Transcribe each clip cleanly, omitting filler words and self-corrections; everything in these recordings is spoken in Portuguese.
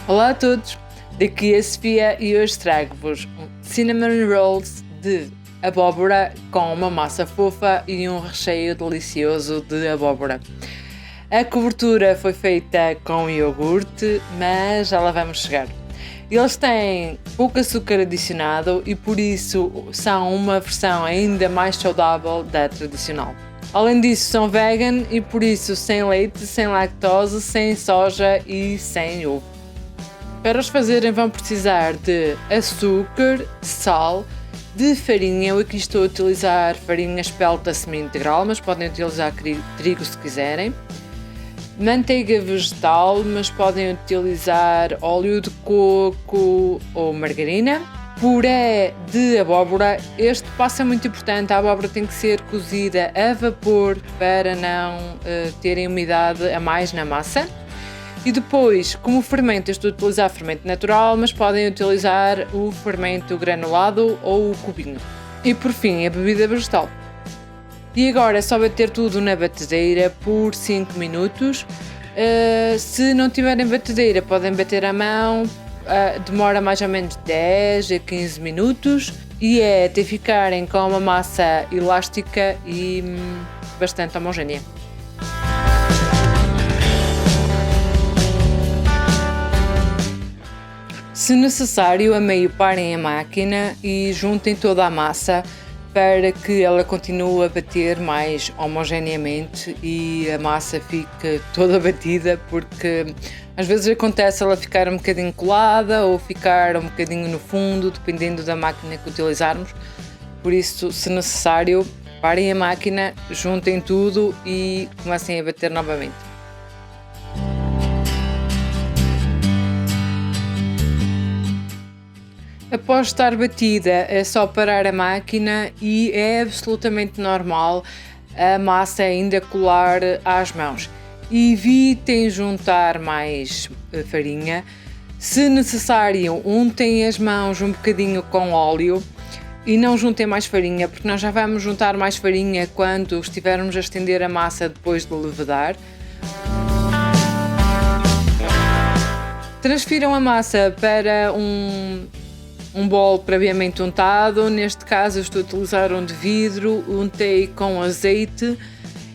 Olá a todos, daqui é a Sofia e hoje trago-vos Cinnamon Rolls de abóbora com uma massa fofa e um recheio delicioso de abóbora. A cobertura foi feita com iogurte, mas já lá vamos chegar. Eles têm pouco açúcar adicionado e por isso são uma versão ainda mais saudável da tradicional. Além disso, são vegan e por isso sem leite, sem lactose, sem soja e sem ovo. Para os fazerem vão precisar de açúcar, sal, de farinha. Eu aqui estou a utilizar farinha espelta semi-integral, mas podem utilizar trigo se quiserem. Manteiga vegetal, mas podem utilizar óleo de coco ou margarina. Puré de abóbora, este passo é muito importante, a abóbora tem que ser cozida a vapor para não terem umidade a mais na massa. E depois, como fermento, eu estou a utilizar fermento natural, mas podem utilizar o fermento granulado ou o cubinho. E por fim, a bebida vegetal. E agora é só bater tudo na batedeira por 5 minutos. Se não tiverem batedeira, podem bater à mão. Demora mais ou menos 10 a 15 minutos e é até ficarem com uma massa elástica e bastante homogénea. Se necessário, a meio parem a máquina e juntem toda a massa para que ela continue a bater mais homogeneamente e a massa fique toda batida, porque às vezes acontece ela ficar um bocadinho colada ou ficar um bocadinho no fundo, dependendo da máquina que utilizarmos. Por isso, se necessário, parem a máquina, juntem tudo e comecem a bater novamente. Após estar batida, é só parar a máquina e é absolutamente normal a massa ainda colar às mãos. Evitem juntar mais farinha. Se necessário, untem as mãos um bocadinho com óleo e não juntem mais farinha, porque nós já vamos juntar mais farinha quando estivermos a estender a massa depois de levedar. Transfiram a massa para um bol previamente untado. Neste caso eu estou a utilizar um de vidro, untei com azeite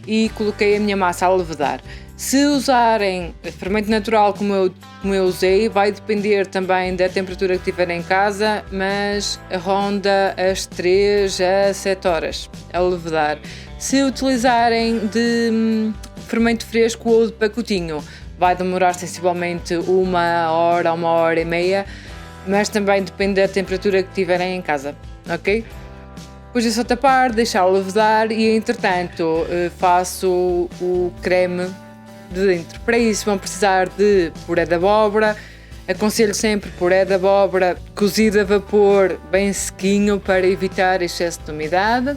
e coloquei a minha massa a levedar. Se usarem fermento natural como eu usei, vai depender também da temperatura que tiverem em casa, mas ronda as 3 a 7 horas a levedar. Se utilizarem de fermento fresco ou de pacotinho, vai demorar sensivelmente 1 hora e meia, mas também depende da temperatura que tiverem em casa, ok? Depois é só tapar, deixar levedar e entretanto faço o creme de dentro. Para isso vão precisar de puré de abóbora, aconselho sempre puré de abóbora cozido a vapor bem sequinho para evitar excesso de umidade.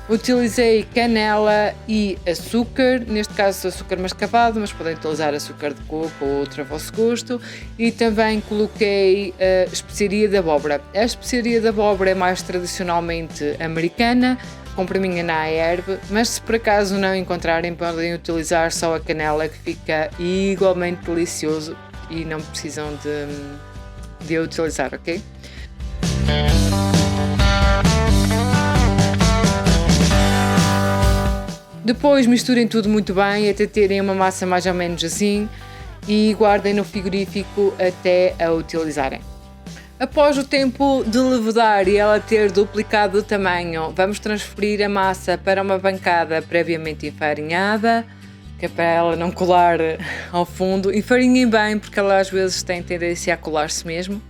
Utilizei canela e açúcar, neste caso açúcar mascavado, mas podem utilizar açúcar de coco ou outro a vosso gosto. E também coloquei a especiaria de abóbora. A especiaria de abóbora é mais tradicionalmente americana, compro a minha na Herb, mas se por acaso não encontrarem, podem utilizar só a canela, que fica igualmente delicioso e não precisam de utilizar, ok? Depois misturem tudo muito bem até terem uma massa mais ou menos assim e guardem no frigorífico até a utilizarem. Após o tempo de levedar e ela ter duplicado o tamanho, vamos transferir a massa para uma bancada previamente enfarinhada, que é para ela não colar ao fundo. Enfarinhem bem, porque ela às vezes tem tendência a colar-se mesmo.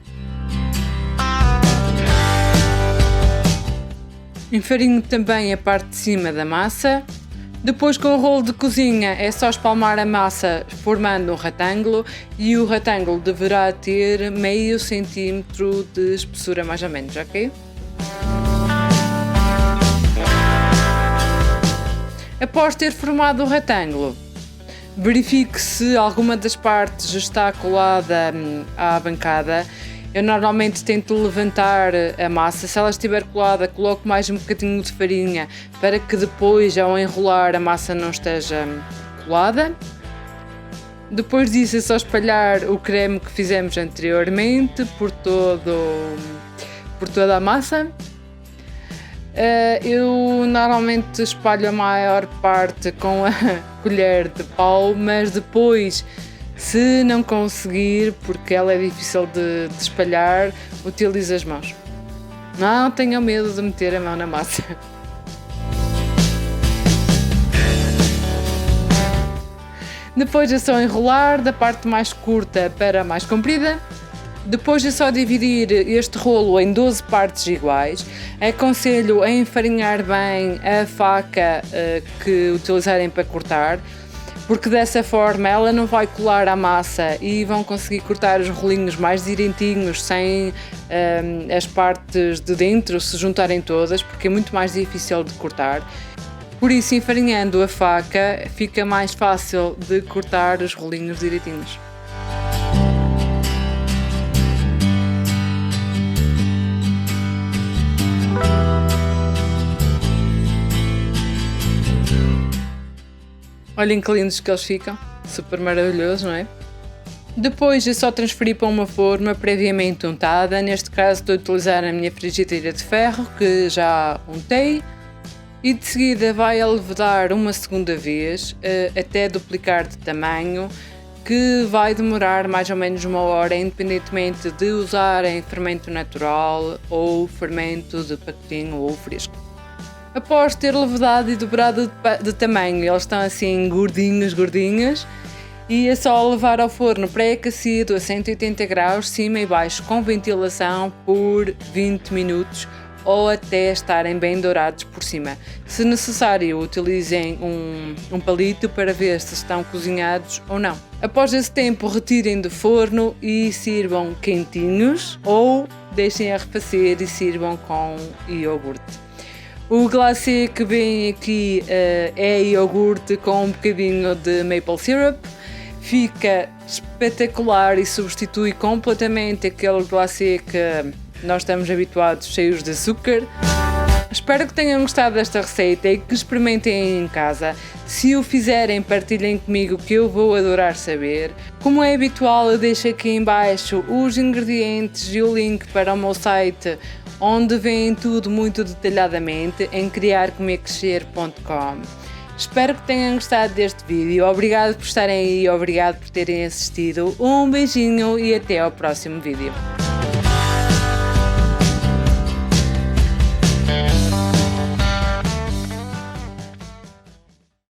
Enfarinho também a parte de cima da massa. Depois, com o rolo de cozinha, é só espalmar a massa formando um retângulo e o retângulo deverá ter meio centímetro de espessura mais ou menos, ok? Após ter formado o retângulo, verifique se alguma das partes está colada à bancada. Eu normalmente tento levantar a massa, se ela estiver colada, coloco mais um bocadinho de farinha para que depois, ao enrolar, a massa não esteja colada. Depois disso é só espalhar o creme que fizemos anteriormente por toda a massa. Eu normalmente espalho a maior parte com a colher de pau, mas depois, se não conseguir, porque ela é difícil de espalhar, utilizo as mãos. Não tenham medo de meter a mão na massa. Depois é só enrolar da parte mais curta para a mais comprida. Depois é só dividir este rolo em 12 partes iguais. Aconselho a enfarinhar bem a faca que utilizarem para cortar, porque dessa forma ela não vai colar à massa e vão conseguir cortar os rolinhos mais direitinhos sem as partes de dentro se juntarem todas, porque é muito mais difícil de cortar. Por isso, enfarinhando a faca, fica mais fácil de cortar os rolinhos direitinhos. Olhem que lindos que eles ficam, super maravilhoso, não é? Depois é só transferir para uma forma previamente untada. Neste caso estou a utilizar a minha frigideira de ferro, que já untei. E de seguida vai a levedar uma segunda vez, até duplicar de tamanho, que vai demorar mais ou menos 1 hora, independentemente de usarem fermento natural ou fermento de pacotinho ou fresco. Após ter levedado e dobrado de tamanho, eles estão assim gordinhos, e é só levar ao forno pré-aquecido a 180 graus, cima e baixo, com ventilação por 20 minutos, ou até estarem bem dourados por cima. Se necessário, utilizem um palito para ver se estão cozinhados ou não. Após esse tempo, retirem do forno e sirvam quentinhos, ou deixem arrefecer e sirvam com iogurte. O glacê que vem aqui é iogurte com um bocadinho de maple syrup. Fica espetacular e substitui completamente aquele glacê que nós estamos habituados, cheios de açúcar. Espero que tenham gostado desta receita e que experimentem em casa. Se o fizerem, partilhem comigo, que eu vou adorar saber. Como é habitual, eu deixo aqui em baixo os ingredientes e o link para o meu site, onde vem tudo muito detalhadamente, em criarcomercrescer.com. Espero que tenham gostado deste vídeo. Obrigado por estarem aí, obrigado por terem assistido. Um beijinho e até ao próximo vídeo.